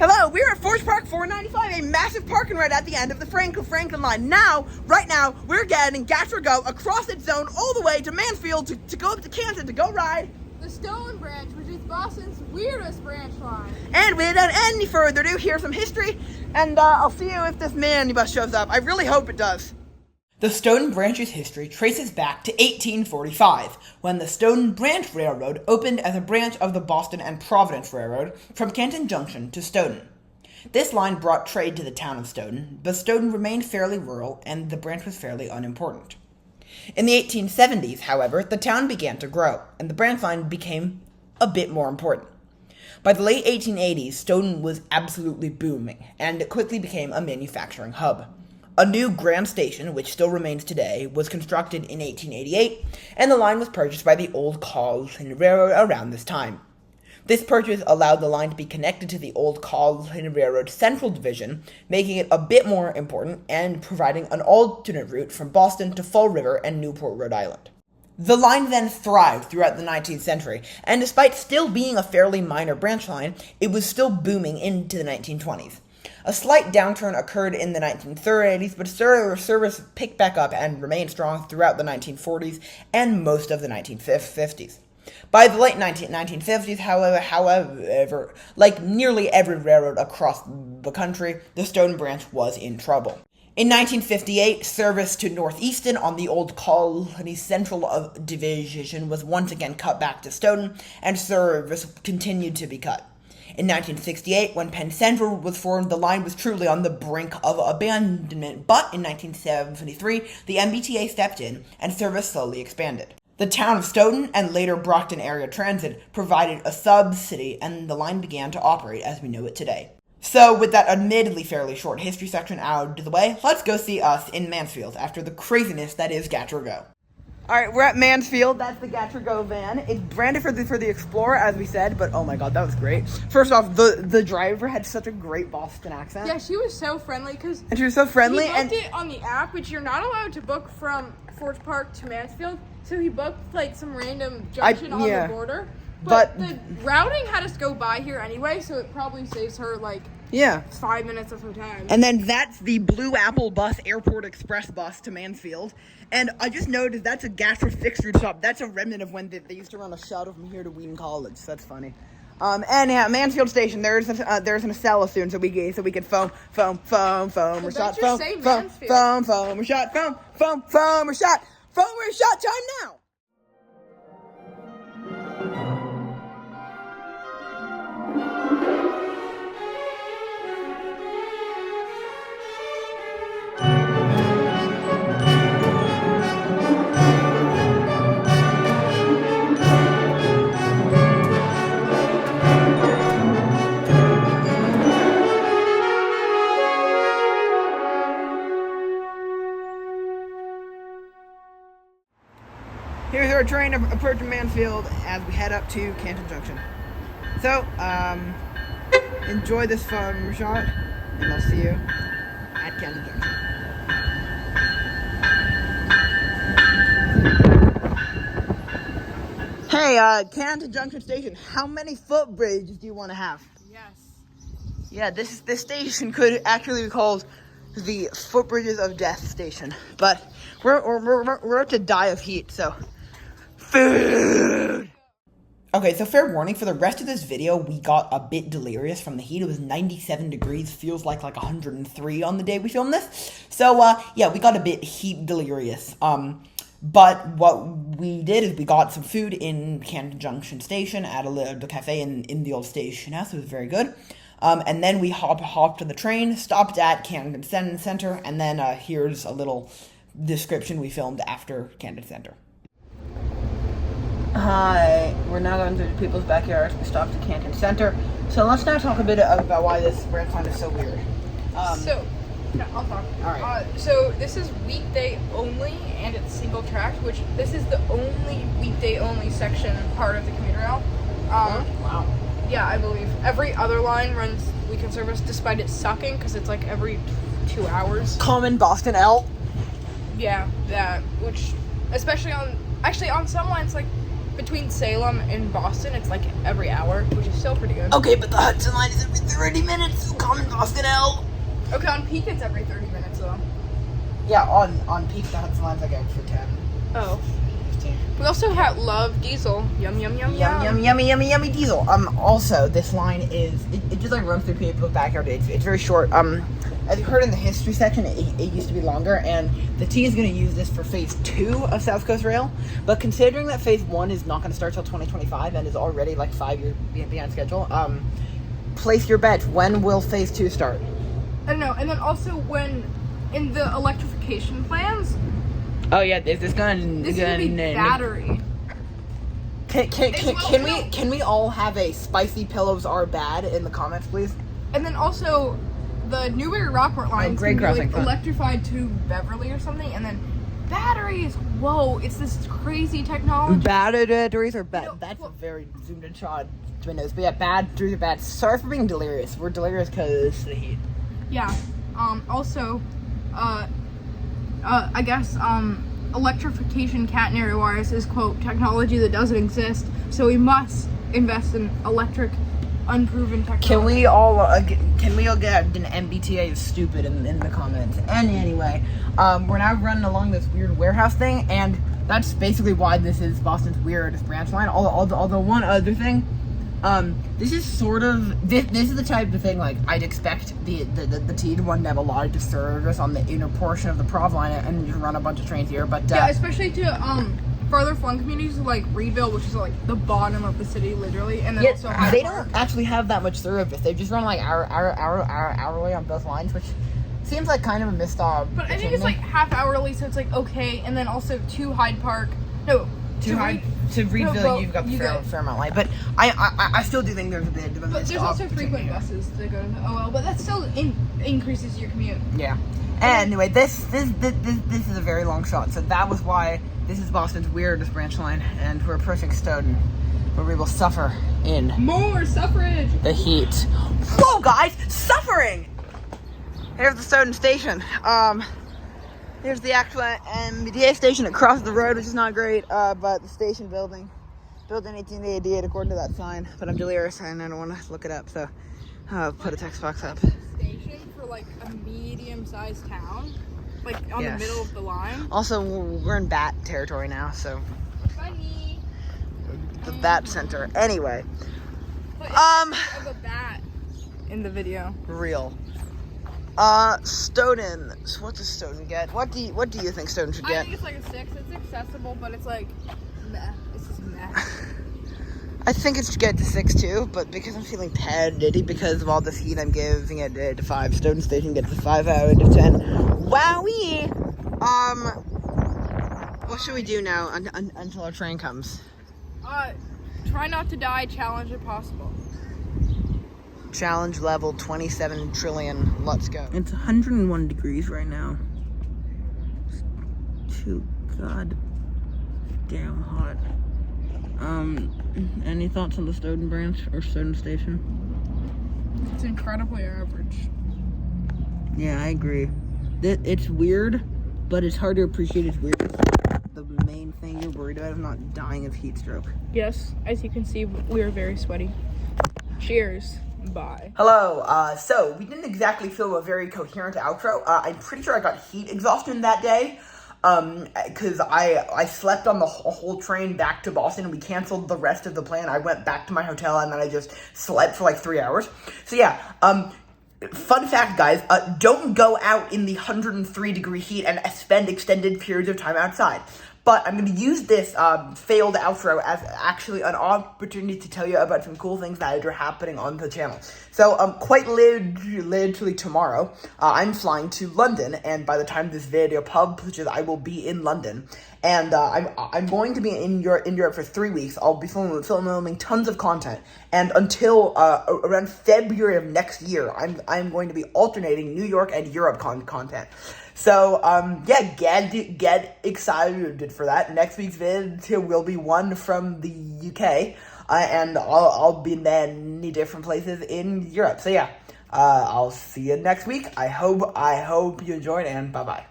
Hello, we're at Forge Park 495, a massive parking right at the end of the Franklin line. Right now, we're getting Gatra Go across its zone all the way to Mansfield to go up to Canton to go ride the Stoughton branch, which is Boston's weirdest branch line. And without any further ado, here's some history, and I'll see you if this minibus shows up. I really hope it does. The Stoughton branch's history traces back to 1845, when the Stoughton Branch Railroad opened as a branch of the Boston and Providence Railroad from Canton Junction to Stoughton. This line brought trade to the town of Stoughton, but Stoughton remained fairly rural and the branch was fairly unimportant. In the 1870s, however, the town began to grow, and the branch line became a bit more important. By the late 1880s, Stoughton was absolutely booming, and it quickly became a manufacturing hub. A new Grand Station, which still remains today, was constructed in 1888, and the line was purchased by the Old Canton Railroad around this time. This purchase allowed the line to be connected to the Old Canton Railroad Central Division, making it a bit more important and providing an alternate route from Boston to Fall River and Newport, Rhode Island. The line then thrived throughout the 19th century, and despite still being a fairly minor branch line, it was still booming into the 1920s. A slight downturn occurred in the 1930s, but service picked back up and remained strong throughout the 1940s and most of the 1950s. By the late 1950s, however, like nearly every railroad across the country, the Stoughton branch was in trouble. In 1958, service to Northeastern on the Old Colony Central Division was once again cut back to Stoughton, and service continued to be cut. In 1968, when Penn Central was formed, the line was truly on the brink of abandonment, but in 1973, the MBTA stepped in, and service slowly expanded. The town of Stoughton, and later Brockton Area Transit, provided a subsidy, and the line began to operate as we know it today. So, with that admittedly fairly short history section out of the way, let's go see us in Mansfield after the craziness that is Gatra Go. Alright, we're at Mansfield. That's the Gatra Go van. It's branded for the Explorer, as we said, but oh my god, that was great. First off, the driver had such a great Boston accent. Yeah, she was so friendly, and she was so friendly. He booked it on the app, which you're not allowed to book from Forge Park to Mansfield, so he booked like some random junction on the border. But the routing had us go by here anyway, so it probably saves her 5 minutes of her time. And then that's the Blue Apple Bus Airport Express bus to Mansfield. And I just noticed that's a Gatra fixture shop. That's a remnant of when they used to run a shuttle from here to Wheaton College. So that's funny. And yeah, Mansfield Station. There's an Acela soon, so we can foam or shot, foam or shot time now. Here's our train approaching Mansfield as we head up to Canton Junction. So, enjoy this fun shot, and I'll see you at Canton Junction. Hey, Canton Junction Station, how many footbridges do you want to have? Yes. Yeah, this station could actually be called the Footbridges of Death Station, but we're up to die of heat, so food! Okay, so fair warning, for the rest of this video, we got a bit delirious from the heat. It was 97 degrees, feels like 103 on the day we filmed this. So, yeah, we got a bit heat delirious. But what we did is we got some food in Canton Junction Station at the cafe in the old station house. It was very good. And then we hopped on the train, stopped at Canton Center, and then here's a little description we filmed after Canton Center. Hi, we're now going through the people's backyards. We stopped at Canton Center. So let's now talk a bit about why this branch line is so weird. I'll talk. Alright. So this is weekday only, and it's single tracked, which this is the only weekday only section part of the commuter rail. Wow. Yeah, I believe. Every other line runs weekend service despite it sucking, because it's every 2 hours. Common Boston L. Yeah, that, which, especially on some lines, between Salem and Boston, it's like every hour, which is still pretty good. Okay, but the Hudson line is every 30 minutes. So come in Boston, L. Okay, on peak it's every 30 minutes though. Yeah, on peak the Hudson line's like extra 10. Oh. 15. We also love diesel. Yum yum yum yum yummy diesel. Also this line is it just like runs through people's backyard. It's very short. As you heard in the history section, it used to be longer, and the T is going to use this for phase 2 of South Coast Rail. But considering that phase 1 is not going to start till 2025 and is already like 5 years behind schedule, place your bet. When will phase 2 start? I don't know. And then also when in the electrification plans. Oh yeah, is this gonna be battery? Can we all have a spicy pillows are bad in the comments, please? And then also the Newberry Rockport line is going to be like electrified to Beverly or something, and then batteries. Whoa, it's this crazy technology. Batteries are bad. That's a very zoomed in shot to my nose. But yeah, batteries are bad. Sorry for being delirious. We're delirious because of the heat. Yeah. Also, I guess electrification catenary wires is quote technology that doesn't exist. So we must invest in electric. Unproven technology. Can we all get an MBTA is stupid in the comments? And anyway, we're now running along this weird warehouse thing, and that's basically why this is Boston's weirdest branch line. Although one other thing, this is sort of this is the type of thing like I'd expect the T to have a lot of service on the inner portion of the Prov line and just run a bunch of trains here. But yeah, especially to farther flung communities like Reedville, which is like the bottom of the city, literally, and then also they don't actually have that much service. They just run like hourly on both lines, which seems like kind of a missed opportunity. But I think it's like half hourly, so it's like okay, and then also to Hyde Park, to Reedville, you've got the Fairmount line, but I still do think there's a bit of a But there's also frequent buses that go to the OL, but that still increases your commute. Yeah. Anyway, this is a very long shot, so that was why. This is Boston's weirdest branch line, and we're approaching Stoughton, where we will suffer in more suffrage. The heat. Whoa, guys, suffering! Here's the Stoughton station. Here's the actual MBTA station across the road, which is not great. But the station building, built in 1888 according to that sign. But I'm delirious and I don't want to look it up, so I'll put a text box up. Station for like a medium-sized town. Like on the middle of the line. Also, we're in bat territory now, so. Funny. The bat center. Anyway. Of a bat in the video. Real. Stoughton. So what does Stoughton get? What do you think Stoughton should get? I think it's like a 6. It's accessible, but it's like meh. It's just meh. I think it should get to 6 too, but because I'm feeling petty because of all this heat, I'm giving it to 5. Stoughton Station gets a 5 out of 10. Wowee! What should we do now until our train comes? Try not to die. Challenge if possible. Challenge level 27 trillion. Let's go. It's 101 degrees right now. It's too goddamn hot. Any thoughts on the Stoughton branch or Stoughton station? It's incredibly average. Yeah, I agree. It's weird, but it's hard to appreciate its weirdness. The main thing you're worried about is not dying of heat stroke. Yes, as you can see, we are very sweaty. Cheers. Bye. Hello. So we didn't exactly film a very coherent outro. I'm pretty sure I got heat exhaustion that day. Because I slept on the whole train back to Boston, and we canceled the rest of the plan. I went back to my hotel, and then I just slept for like 3 hours. So yeah, fun fact, guys, don't go out in the 103-degree heat and spend extended periods of time outside. But I'm going to use this failed outro as actually an opportunity to tell you about some cool things that are happening on the channel. So, quite literally tomorrow, I'm flying to London, and by the time this video publishes, I will be in London. And I'm going to be in Europe for 3 weeks. I'll be filming tons of content, and until around February of next year, I'm going to be alternating New York and Europe content. So, yeah, get excited for that. Next week's video will be one from the UK, and I'll be in many different places in Europe. So, yeah, I'll see you next week. I hope you enjoyed, and bye-bye.